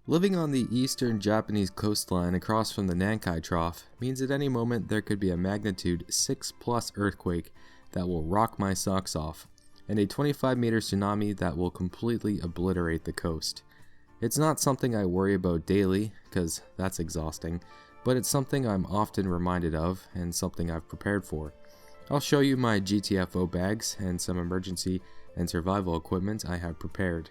Living on the eastern Japanese coastline across from the Nankai Trough means at any moment there could be a magnitude 6+ earthquake that will rock my socks off, and a 25-meter tsunami that will completely obliterate the coast. It's not something I worry about daily, because that's exhausting, but it's something I'm often reminded of and something I've prepared for. I'll show you my GTFO bags and some emergency and survival equipment I have prepared.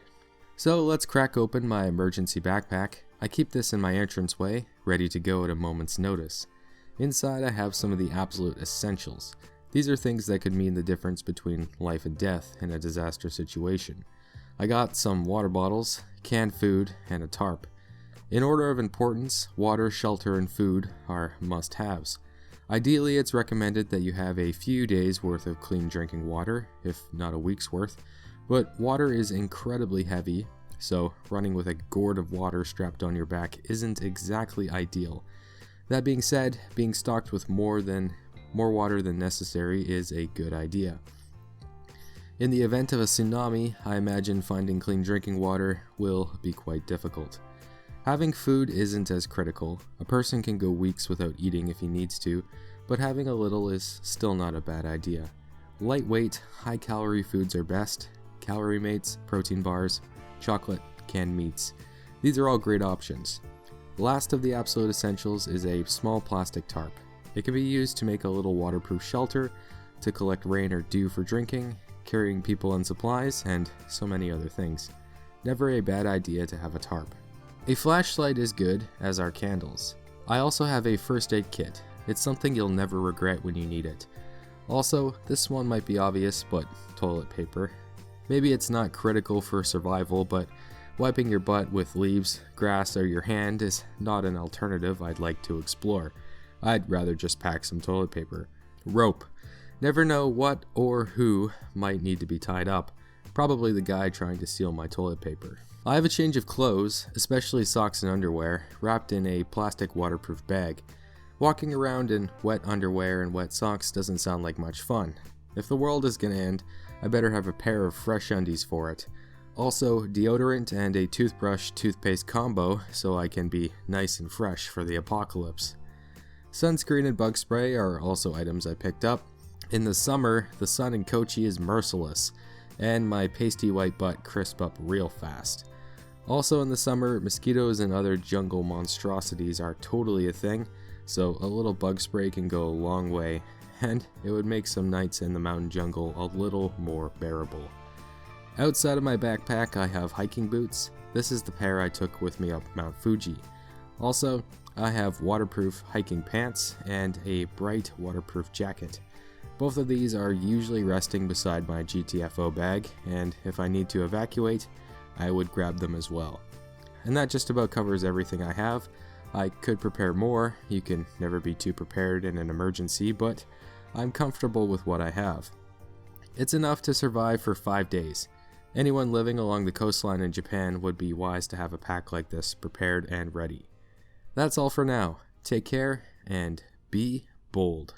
So let's crack open my emergency backpack. I keep this in my entranceway, ready to go at a moment's notice. Inside I have some of the absolute essentials. These are things that could mean the difference between life and death in a disaster situation. I got some water bottles, canned food, and a tarp. In order of importance, water, shelter, and food are must-haves. Ideally, it's recommended that you have a few days worth of clean drinking water, if not a week's worth, but water is incredibly heavy, so running with a gourd of water strapped on your back isn't exactly ideal. That being said, being stocked with more water than necessary is a good idea. In the event of a tsunami, I imagine finding clean drinking water will be quite difficult. Having food isn't as critical. A person can go weeks without eating if he needs to, but having a little is still not a bad idea. Lightweight, high-calorie foods are best. Calorie Mates, protein bars, chocolate, canned meats. These are all great options. Last of the absolute essentials is a small plastic tarp. It can be used to make a little waterproof shelter, to collect rain or dew for drinking, carrying people and supplies, and so many other things. Never a bad idea to have a tarp. A flashlight is good, as are candles. I also have a first aid kit. It's something you'll never regret when you need it. Also, this one might be obvious, but toilet paper. Maybe it's not critical for survival, but wiping your butt with leaves, grass, or your hand is not an alternative I'd like to explore. I'd rather just pack some toilet paper. Rope. Never know what or who might need to be tied up. Probably the guy trying to steal my toilet paper. I have a change of clothes, especially socks and underwear, wrapped in a plastic waterproof bag. Walking around in wet underwear and wet socks doesn't sound like much fun. If the world is gonna end, I better have a pair of fresh undies for it. Also, deodorant and a toothbrush-toothpaste combo so I can be nice and fresh for the apocalypse. Sunscreen and bug spray are also items I picked up. In the summer, the sun in Kochi is merciless, and my pasty white butt crisp up real fast. Also in the summer, mosquitoes and other jungle monstrosities are totally a thing, so a little bug spray can go a long way, and it would make some nights in the mountain jungle a little more bearable. Outside of my backpack, I have hiking boots. This is the pair I took with me up Mount Fuji. Also, I have waterproof hiking pants and a bright waterproof jacket. Both of these are usually resting beside my GTFO bag, and if I need to evacuate, I would grab them as well. And that just about covers everything I have. I could prepare more. You can never be too prepared in an emergency, but I'm comfortable with what I have. It's enough to survive for 5 days. Anyone living along the coastline in Japan would be wise to have a pack like this prepared and ready. That's all for now. Take care and be bold.